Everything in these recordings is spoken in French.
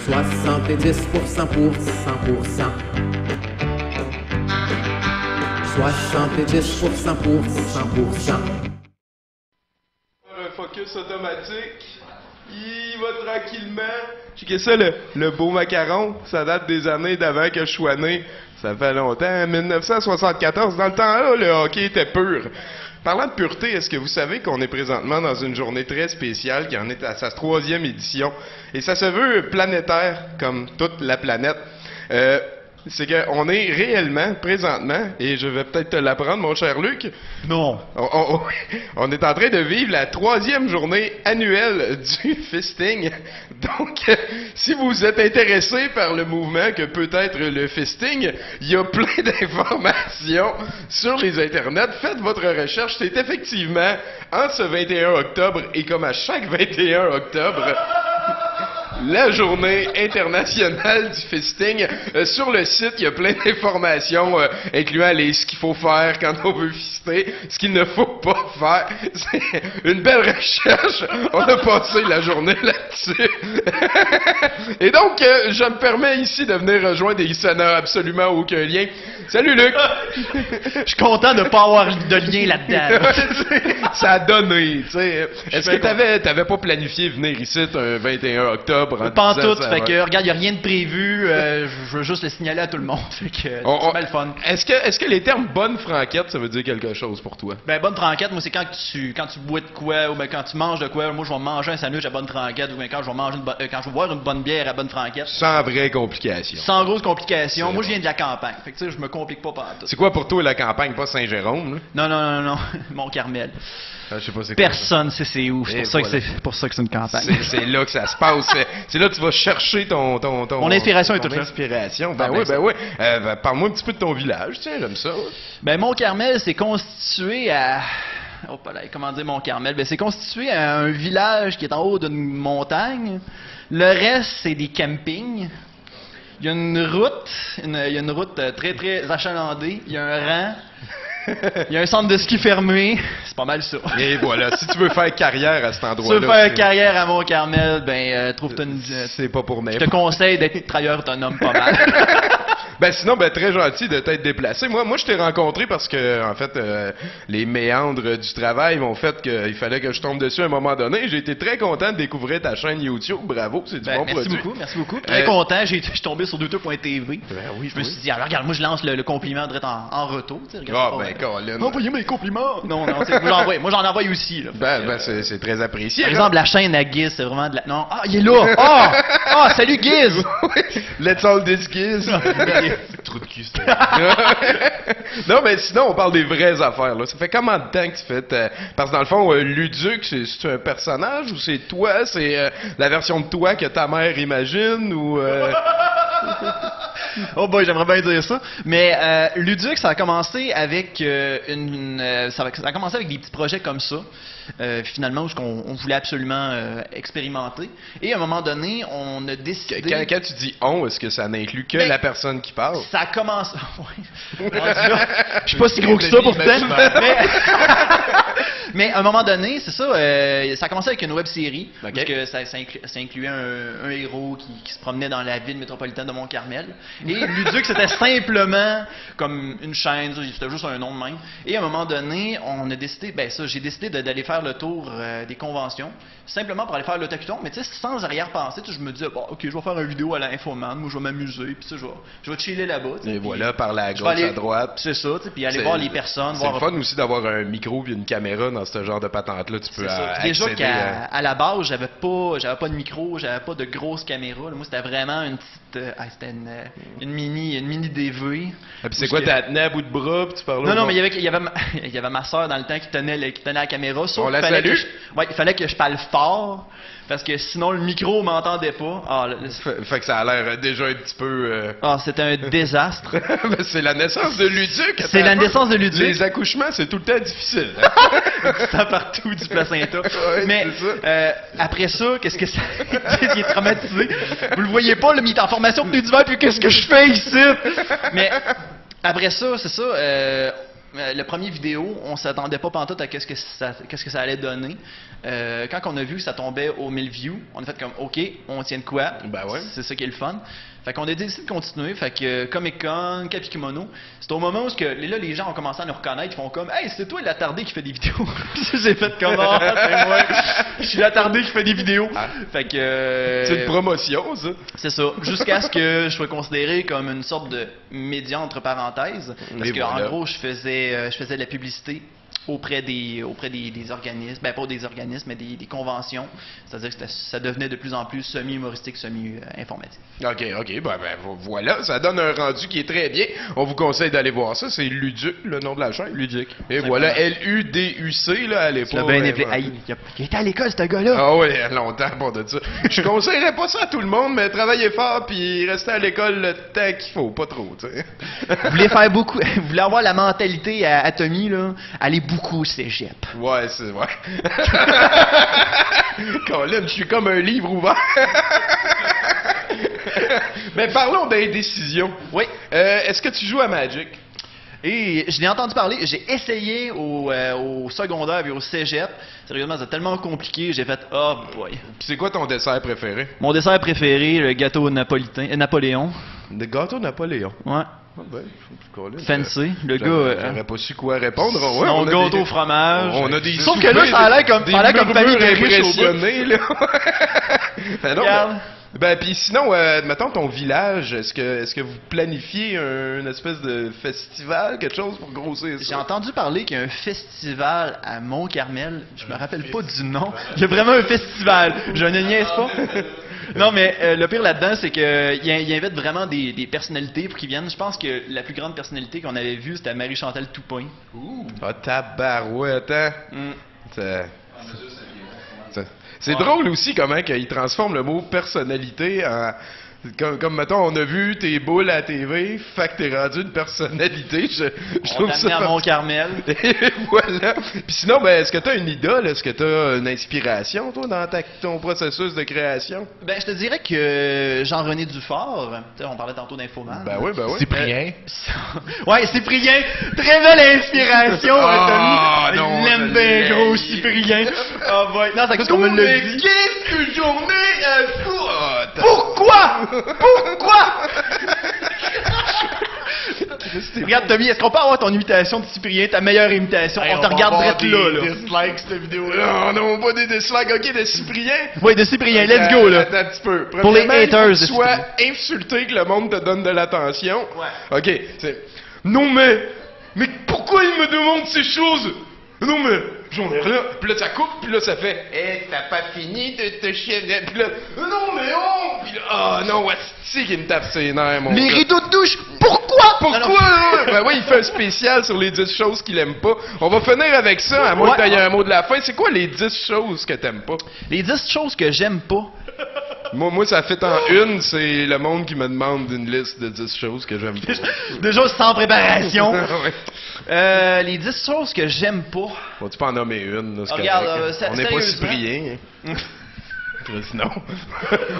70% pour 100%. 70% pour 100%. Un focus automatique. Il va tranquillement. Checkez ça, le beau macaron. Ça date des années d'avant que je sois né. Ça fait longtemps. 1974, dans le temps-là, le hockey était pur. Parlant de pureté, est-ce que vous savez qu'on est présentement dans une journée très spéciale qui en est à sa 3e édition? Et ça se veut planétaire, comme toute la planète. C'est qu'on est réellement, présentement, et je vais peut-être te l'apprendre, mon cher Luc. Non. On est en train de vivre la 3e journée annuelle du fisting. Donc, si vous êtes intéressé par le mouvement que peut être le fisting, il y a plein d'informations sur les internets. Faites votre recherche. C'est effectivement en ce 21 octobre, et comme à chaque 21 octobre... la journée internationale du fisting. Sur le site, il y a plein d'informations, incluant ce qu'il faut faire quand on veut fister, ce qu'il ne faut pas faire. C'est une belle recherche. On a passé la journée là-dessus. Et donc, je me permets ici de venir rejoindre et ça n'a absolument aucun lien. Salut, Luc! Je suis content de ne pas avoir de lien là-dedans. Ça a donné, tu sais. Est-ce que t'avais pas planifié venir ici un 21 octobre? Pas en tout, fait que, regarde, il n'y a rien de prévu, je veux juste le signaler à tout le monde, fait que c'est bien le fun. Est-ce que les termes bonne franquette, ça veut dire quelque chose pour toi? Ben, bonne franquette, moi, c'est quand tu bois de quoi, ou ben quand tu manges de quoi, moi, je vais manger un sandwich à bonne franquette, ou bien quand je vais boire une bonne bière à bonne franquette. Sans vraie complication. Sans grosse complication. Moi, je viens de la campagne, fait que, tu sais, je me complique pas partout. C'est quoi pour toi la campagne, pas Saint-Jérôme, là? Non, Mont-Carmel. Je sais pas c'est quoi. Personne sait c'est où, c'est pour ça que c'est une campagne. C'est là que ça se passe. C'est là que tu vas chercher ton mon inspiration est toute là. Inspiration. Ben oui. Parle-moi un petit peu de ton village, tiens, j'aime ça. Ben, Mont-Carmel, c'est constitué à... Oh, pas là, comment dire Mont-Carmel? Ben, c'est constitué à un village qui est en haut d'une montagne. Le reste, c'est des campings. Il y a une route, très, très achalandée. Il y a un rang. Il y a un centre de ski fermé. C'est pas mal ça. Et voilà, si tu veux faire carrière à cet endroit-là. Si tu veux faire carrière à Mont-Carmel, ben, trouve-toi une... C'est pas pour n'importe. Je te conseille d'être travailleur autonome pas mal. Ben sinon, ben très gentil de t'être déplacé. Moi je t'ai rencontré parce que, en fait, les méandres du travail m'ont fait qu'il fallait que je tombe dessus à un moment donné. J'ai été très content de découvrir ta chaîne YouTube. Bravo, c'est du bon produit. Merci beaucoup. Très content. Je suis tombé sur douteux.tv. Ben oui, je me suis dit, alors regarde, moi je lance le compliment direct en retour. Colin. Envoyez mes compliments. Non, moi j'en envoie aussi. Là, ben c'est très apprécié. Par exemple, la chaîne à Giz, c'est vraiment de la... Non, il est là. Salut Giz. Let's all this Giz. Trou de cul, non, mais sinon, on parle des vraies affaires, là. Ça fait combien de temps que tu fais... Parce que dans le fond, Luduc, c'est un personnage ou c'est toi? C'est la version de toi que ta mère imagine ou... Oh boy, j'aimerais bien dire ça. Mais Luduc, ça a commencé avec ça a commencé avec des petits projets comme ça. Finalement, ce qu'on voulait absolument expérimenter. Et à un moment donné, on a décidé... Quand tu dis « on », est-ce que ça n'inclut que la personne qui parle? Ça a commencé... Je suis pas si gros que ça pourtant. Mais à un moment donné, c'est ça, ça a commencé avec une web-série. Parce que ça incluait un héros qui se promenait dans la ville métropolitaine de Mont-Carmel. Et Luduc, c'était simplement comme une chaîne, c'était juste un nom de même. Et à un moment donné, on a décidé, j'ai décidé d'aller faire le tour des conventions, simplement pour aller faire l'Otakuton, mais tu sais, sans arrière-pensée, je me disais, bon, ok, je vais faire une vidéo à l'Infoman, moi je vais m'amuser, puis je vais chiller là-bas. Et voilà, par la gauche à droite. C'est ça, puis aller voir les personnes. C'est le fun aussi d'avoir un micro et une caméra dans ce genre de patente-là, tu peux déjà qu'à la base, j'avais pas de micro, j'avais pas de grosse caméra, moi c'était vraiment une petite, c'était une mini DV. Et puis c'est quoi, t'as tenu à bout de bras, puis tu parlais? Non, mais il y avait ma soeur dans le temps qui tenait la caméra. On la salue? Il fallait que je parle fort, parce que sinon le micro m'entendait pas. Fait que ça a l'air déjà un petit peu... c'était un désastre. C'est la naissance de Luduc. C'est la naissance de Luduc. Les accouchements, c'est tout le temps difficile. Hein? Ça partout du placenta. Ouais, mais après ça, qu'est-ce que ça... Il est traumatisé. Vous le voyez pas, il est en formation pneu d'hiver, puis qu'est-ce que je fais ici? Mais après ça, c'est ça... le premier vidéo, on s'attendait pas pantoute à qu'est-ce que ça allait donner. Quand on a vu que ça tombait aux 1000 views, on a fait comme OK, on tient de quoi. Ben ouais. C'est ça qui est le fun. Fait qu'on a décidé de continuer. Fait que Comic-Con, Capikimono, c'est au moment où là, les gens ont commencé à nous reconnaître. Ils font comme Hey, c'est toi l'attardé qui fait des vidéos. J'ai fait comment? C'est moi. Je suis l'attardé qui fait des vidéos. Fait que. C'est une promotion, ça. C'est ça. Jusqu'à ce que je sois considéré comme une sorte de média entre parenthèses. Parce que en gros, je faisais de la publicité auprès des organismes, ben pas des organismes, mais des conventions. C'est-à-dire que ça devenait de plus en plus semi-humoristique, semi-informatif. OK, ben voilà, ça donne un rendu qui est très bien. On vous conseille d'aller voir ça, c'est Luduc, le nom de la chaîne. Luduc. Et voilà, L-U-D-U-C, là, à l'époque. Tu l'as bien élevé. Il était à l'école, ce gars-là. Ah oui, il y a longtemps pour de ça. Je conseillerais pas ça à tout le monde, mais travaillez fort puis restez à l'école le temps qu'il faut, pas trop, tu sais. Vous voulez faire beaucoup, vous voulez avoir la mentalité à Tommy, là, allez beaucoup au cégep. Ouais, c'est vrai. Colin, je suis comme un livre ouvert. Mais parlons d'indécision. Oui. Est-ce que tu joues à Magic? Et je l'ai entendu parler, j'ai essayé au secondaire et au cégep. Sérieusement, c'est tellement compliqué, j'ai fait « Oh boy ». Puis c'est quoi ton dessert préféré? Mon dessert préféré, le gâteau Napoléon. Le gâteau Napoléon. Ouais. Ah ben, Fancy, le gars. J'aurais pas su quoi répondre. Ouais, son gâteau au fromage. On a des Sauf que là, ça a l'air comme famille de riches impressionnés, là. Ben non, Regarde. Ben, puis sinon, mettons ton village, est-ce que vous planifiez une espèce de festival, quelque chose pour grossir ça? J'ai entendu parler qu'il y a un festival à Mont-Carmel. Je me rappelle pas du nom. Il y a vraiment un festival. Je ne niaise pas. Non, mais le pire là-dedans, c'est qu'il invite vraiment des personnalités pour qu'ils viennent. Je pense que la plus grande personnalité qu'on avait vue, c'était Marie-Chantal Toupin. Ouh! Ah, tabarouette, hein? C'est drôle aussi comment il transforme le mot personnalité en... Comme mettons, on a vu tes boules à la TV, fait que t'es rendu une personnalité. Je trouve ça. À Mont-Carmel. Et voilà. Puis sinon, ben, est-ce que t'as une idole? Est-ce que t'as une inspiration, toi, dans ton processus de création? Ben, je te dirais que Jean-René Dufort, on parlait tantôt d'Infoman. Ben oui, ben oui. Cyprien. Ouais, Cyprien. Très belle inspiration, Ah, Anthony. non, Il l'aime je bien l'aime. gros, Cyprien. Ah, ouais. Non, c'est à cause qu'on me l'a dit. Qu'est-ce que journée fou! Pourquoi? Pourquoi? Regarde, Tommy, est-ce qu'on peut avoir ton imitation de Cyprien, ta meilleure imitation? Hey, on te regarde va direct avoir là. des dislikes, cette vidéo-là. Non, non, pas des dislikes, ok, de Cyprien. Oui, de Cyprien, let's go, là. Attends un petit peu. Pour les Premièrement, il faut haters que de tu sois insulté que le monde te donne de l'attention. Ouais. Ok, c'est... Non mais pourquoi il me demande ces choses? Non mais, j'en ai rien. Puis là, ça coupe, puis là, ça fait... t'as pas fini de te chier... Puis là, non mais oh! Puis là, ah non, c'est qui me tape ses nerfs, mon Les gars. rideaux de douche, pourquoi? Pourquoi, là? Ben oui, il fait un spécial sur les 10 choses qu'il aime pas. On va finir avec ça, à moins Ouais. que t'aies un mot de la fin. C'est quoi les 10 choses que t'aimes pas? Les 10 choses que j'aime pas. Moi, ça fait en une, c'est le monde qui me demande une liste de 10 choses que j'aime pas. Déjà sans préparation. Ouais. Les 10 choses que j'aime pas. Faut-tu pas en nommer une, là, c'est Regarde, correct, hein? On n'est pas sérieusement. Cyprien. Hein? Non.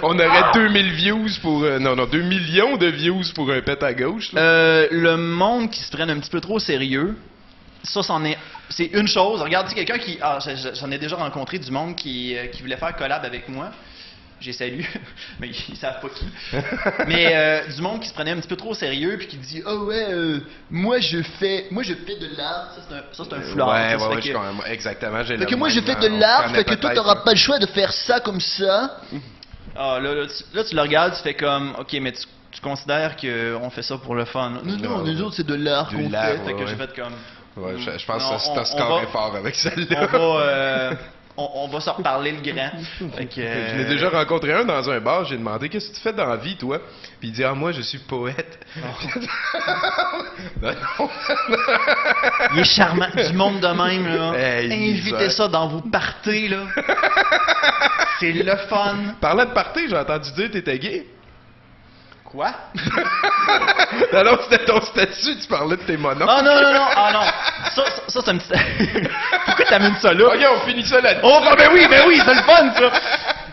On aurait 2000 views pour... non, 2 millions de views pour un pet à gauche. Là. Le monde qui se prenne un petit peu trop au sérieux, ça, c'en est... C'est une chose. Regarde, tu sais, quelqu'un qui... Ah, j'en ai déjà rencontré du monde qui voulait faire collab avec moi. J'ai salué, mais ils savent pas qui. Mais du monde qui se prenait un petit peu trop au sérieux puis qui dit ah ouais moi je fais de l'art, ça c'est un foulard. Ouais, ça, ouais, fait je que- comprends. Exactement, j'ai Fait le que moi même, je fais hein, de on l'art, connaît fait que toi peut-être, t'auras hein. pas le choix de faire ça comme ça. Ah là, tu le regardes, tu fais comme ok mais tu considères qu'on fait ça pour le fun. Non, Non, non, nous autres c'est de l'art de qu'on l'art, fait. Fait que ouais. j'ai fait comme Ouais, je pense Non, que c'est on un score va- est fort avec on celle-là. va on va se reparler le grand. Fait que, Je l'ai déjà rencontré un dans un bar, j'ai demandé qu'est-ce que tu fais dans la vie, toi? Puis il dit ah moi je suis poète. Non, non. Il est charmant, du monde de même là. Hey, Invitez ça dans vos parties là. C'est le fun. Parlant de party, j'ai entendu dire que t'étais gay. Quoi? Non, non, c'était ton statut, tu parlais de tes monos. Ah non, ah non. Ça c'est un petit... Pourquoi t'amènes ça là? Ok, on finit ça là-dessus. Oh, ben oui, c'est le fun, ça!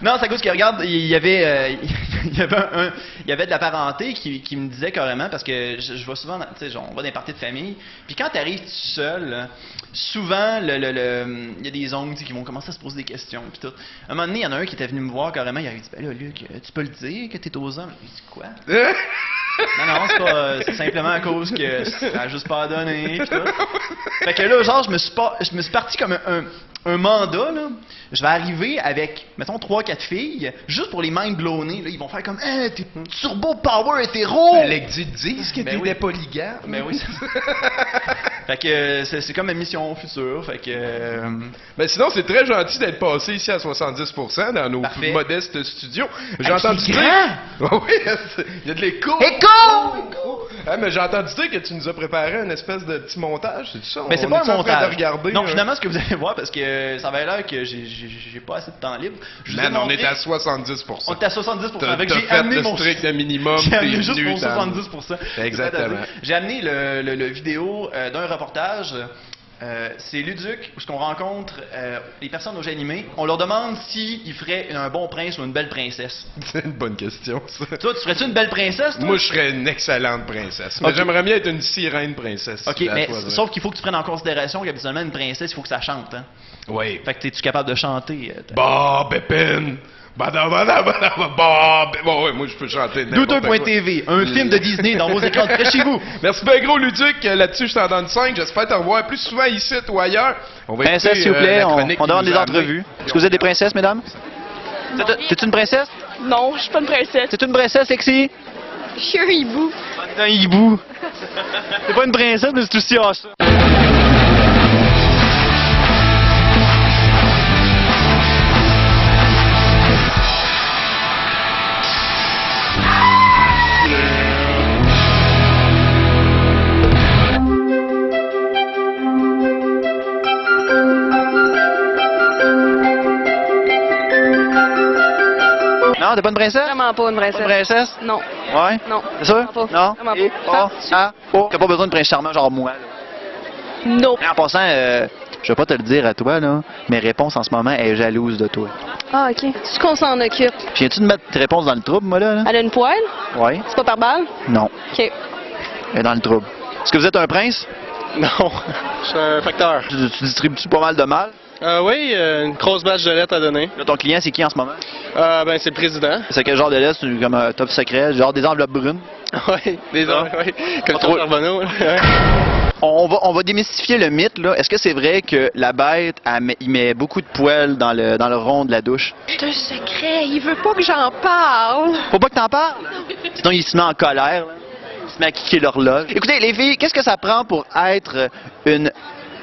Non, c'est à cause que, regarde, il y avait il y avait de la parenté qui me disait carrément, parce que je vois souvent, tu sais, on va dans des parties de famille, puis quand tu arrives tout seul, là, souvent, il y a des oncles qui vont commencer à se poser des questions, puis tout. À un moment donné, il y en a un qui était venu me voir carrément, il avait dit, ben là, Luc, tu peux le dire que t'es aux hommes? J'ai dit, quoi? Non, c'est pas, c'est simplement à cause que ça a juste pas donné, pis tout. Fait que là, genre, je me suis parti comme un mandat, là. Je vais arriver avec, mettons, 3-4 filles, juste pour les mind-blownés, là. Ils vont faire comme, hey, t'es turbo power hétéro! Fallait que tu te dises que t'étais polygame. Ben oui, c'est Fait que c'est comme ma mission future, fait que... Ben sinon, c'est très gentil d'être passé ici à 70% dans nos Parfait. modestes studios. J'ai Ah, entendu c'est dire... grand! Oui, il y a de l'écho! Écho! Ah, mais j'ai entendu dire que tu nous as préparé une espèce de petit montage, c'est ça? Mais c'est On pas est-tu un en train montage. de regarder, Non, finalement, ce que vous allez voir, parce que ça avait l'air que j'ai pas assez de temps libre. Je vous ai Man, on montré- est à 70%. On était à 70%. T'as Fait que j'ai fait amené le mon strict minimum. J'ai amené t'es juste venu mon dans- 70%. Exactement. J'ai amené le vidéo d'un reportage. C'est Luduc, où ce qu'on rencontre les personnes au jeu animé. On leur demande s'ils feraient un bon prince ou une belle princesse. C'est une bonne question, ça. Toi, tu ferais-tu une belle princesse, toi? Moi, je serais une excellente princesse. Mais Ok. j'aimerais bien être une sirène princesse. Ok, si la mais choisirais. sauf qu'il faut que tu prennes en considération qu'habituellement, une princesse, il faut que ça chante. Hein? Oui. Fait que es-tu capable de chanter? Bob Epine. Bon, ouais, moi, je peux chanter n'importe quoi. Douteux.tv, un film de Disney dans vos écrans de près chez vous. Merci bien gros, Luduc. Là-dessus, je t'en donne 5. J'espère te revoir plus souvent ici ou ailleurs. On va Princesse, écouter, s'il vous plaît, la on chronique demande qu'il des nous a amenée. entrevues. Est-ce que vous êtes des princesses, mesdames? T'es une princesse? Non, je suis pas une princesse. C'est une princesse, Lexi? Je suis un hibou. C'est un hibou. C'est pas une princesse, mais c'est aussi à ça. Non, t'es pas une princesse? Vraiment pas une Pas princesse. une princesse? Non, Ouais? non. C'est sûr? Vraiment pas. Non? Vraiment Et, pas. T'as pas besoin de prince charmant genre moi, là. Non. Mais en passant, je vais pas te le dire à toi, là, mes réponses en ce moment, elle est jalouse de toi. Ah, ok. C'est qu'on s'en occupe. Viens-tu de mettre tes réponses dans le trouble, moi, là? Elle a une poêle? Ouais? C'est pas par balle? Non. Ok. Elle est dans le trouble. Est-ce que vous êtes un prince? Non, je suis un facteur. Tu distribues-tu pas mal de mal? Oui, une grosse batch de lettres à donner. Là, ton client, c'est qui en ce moment? Ben, c'est le président. C'est quel genre de lettre? C'est comme un top secret, genre des enveloppes brunes? Oui, des Ah. hommes, oui. Comme Pas trop. Charbonneau, là. Ouais. On va démystifier le mythe, là. Est-ce que c'est vrai que la bête, il met beaucoup de poêle dans le rond de la douche? C'est un secret. Il veut pas que j'en parle. Faut pas que t'en parles! Sinon, il se met en colère, là. Il se met à kicker l'horloge. Écoutez, les filles, qu'est-ce que ça prend pour être une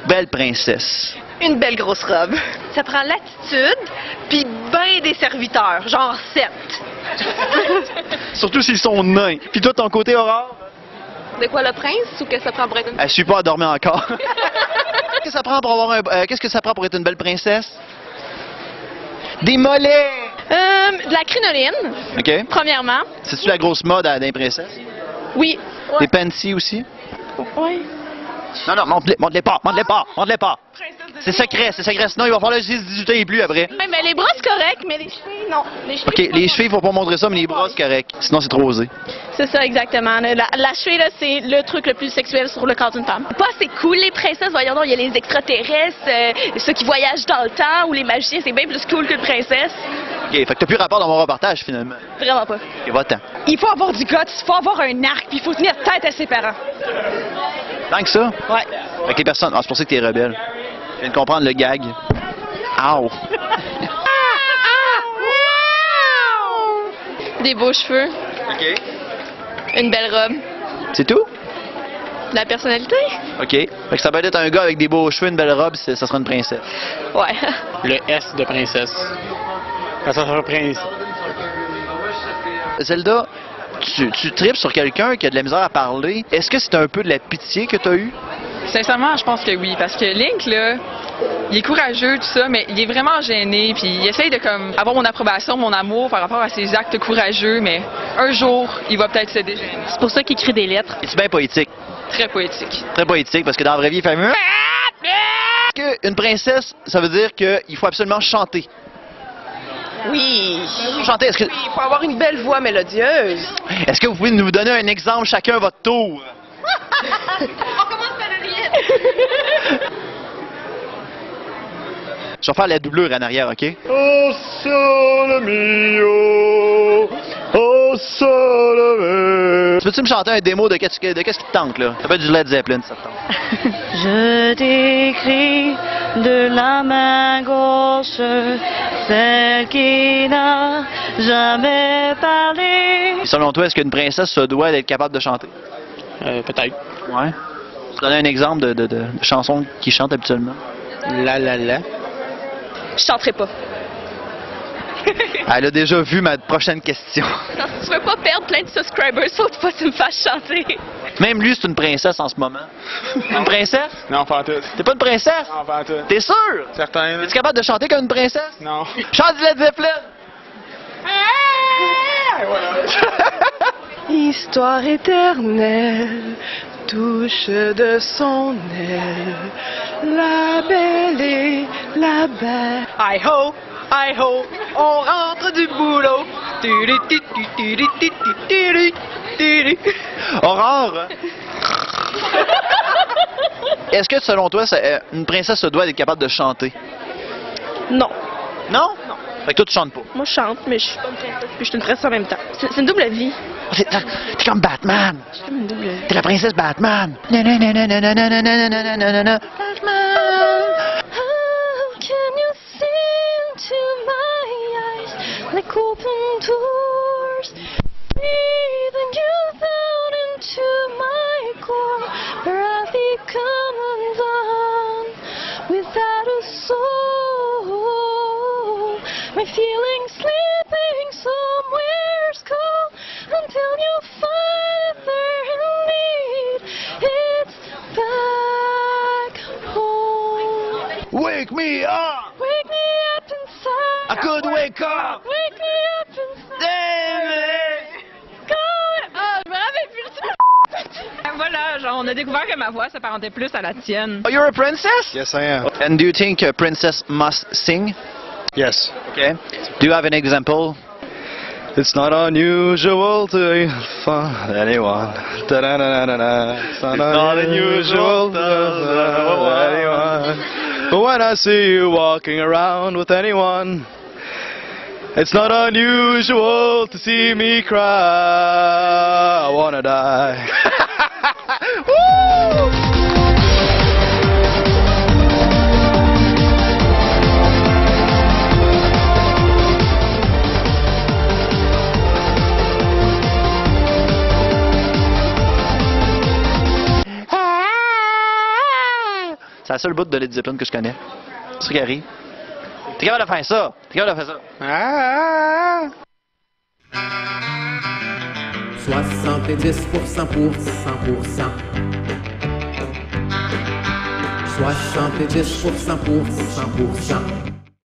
belle princesse? Une belle grosse robe. Ça prend l'attitude, puis ben des serviteurs, genre 7. Surtout s'ils sont nains. Puis toi, ton côté, Aurore? De quoi, le prince, ou que ça prend pour être une... Elle suit pas à dormir encore. Qu'est-ce que ça prend pour avoir qu'est-ce que ça prend pour être une belle princesse? Des mollets! De la crinoline, OK. premièrement. C'est-tu la grosse mode à des princesses? Oui. Des panties aussi? Ouais. Non, non, monte-les pas, monte-les pas, monte-les pas. C'est secret, sinon il va falloir 18 ans et plus après. Ouais, mais les bras, c'est correct, mais les cheveux, non. Les cheveux, OK, c'est pas les bon. chevilles, faut pas montrer ça, mais les bras, c'est correct. Sinon, c'est trop osé. C'est ça, exactement. La cheville, là, c'est le truc le plus sexuel sur le corps d'une femme. Pas c'est cool, les princesses, voyons donc, il y a les extraterrestres, ceux qui voyagent dans le temps, ou les magiciens, c'est bien plus cool qu'une princesse. OK, fait que t'as plus rapport dans mon reportage, finalement. Vraiment pas. OK, va-t'en. Il faut avoir du guts, il faut avoir un arc, puis il faut tenir tête à ses parents. Tant que ça? Ouais. Avec les personnes. Ah, c'est pour ça que t'es rebelle. Je viens de comprendre le gag. Ow! Des beaux cheveux, OK. une belle robe, C'est tout? de la personnalité. OK. Fait que ça peut être un gars avec des beaux cheveux, une belle robe, ça sera une princesse. Ouais. Le S de princesse. Quand ça sera prince. Zelda, tu tripes sur quelqu'un qui a de la misère à parler. Est-ce que c'est un peu de la pitié que t'as eue? Sincèrement, je pense que oui, parce que Link, là, il est courageux, tout ça, mais il est vraiment gêné, puis il essaye de comme avoir mon approbation, mon amour par rapport à ses actes courageux, mais un jour, il va peut-être se dégêner. C'est pour ça qu'il écrit des lettres. Es-tu bien poétique? Très poétique. Très poétique, parce que dans la vraie vie, il fait... Est-ce qu'une princesse, ça veut dire qu'il faut absolument chanter? Oui. Chanter, est-ce que... Il faut avoir une belle voix mélodieuse. Est-ce que vous pouvez nous donner un exemple chacun à votre tour? On commence par Ariel. Je vais faire la doublure en arrière, OK? Oh sole mio, oh sole mio. Peux-tu me chanter un démo de qu'est-ce qui te tente, là? Ça peut être du Led Zeppelin, ça te tente. Je t'écris de la main gauche, celle qui n'a jamais parlé. Selon toi, est-ce qu'une princesse se doit d'être capable de chanter? Peut-être. Ouais. Tu donnes un exemple de chanson qu'ils chantent habituellement? La la la. Je chanterai pas. Elle a déjà vu ma prochaine question. Non, tu veux pas perdre plein de subscribers, sauf pas que tu me fasses chanter. Même lui, c'est une princesse en ce moment. Une princesse? Non, pas tout. T'es pas une princesse? Non, pas tout. T'es sûr? Certain. Es-tu capable de chanter comme une princesse? Non. Chante du Led Zeppelin! Histoire éternelle, touche de son aile, la belle et la bête. Hi ho, on rentre du boulot. Aurore! Est-ce que, selon toi, une princesse se doit être capable de chanter? Non. Non? Non. Fait que toi, tu chantes pas. Moi, je chante, mais je suis pas une princesse, puis je suis une princesse en même temps. C'est une double vie. T'es comme Batman. C'est comme une double vie. T'es la princesse Batman. Nanananananananananana. Can you see into my eyes like open doors? Breathing you down into my core, where I've become undone without a soul. My feelings sleeping somewhere's cold until you find there in need. It's back home. Wake me up! Wake me up inside. I could wake up! Wake me up inside. Damn it! Ah, je me rappelle plus de ça. Voilà, genre, on a découvert que ma voix s'apparentait plus à la tienne. Oh, you're a princess? Yes, I am. And do you think a princess must sing? Yes. Okay. Do you have an example? It's not unusual to find anyone. It's not unusual to find anyone. But when I see you walking around with anyone, it's not unusual to see me cry. I wanna die. Woo! C'est la seule bout de Led Zeppelin que je connais. C'est ce qui arrive. T'es capable de faire ça. T'es capable de faire ça. 70% pour 100%. 70% pour 100%.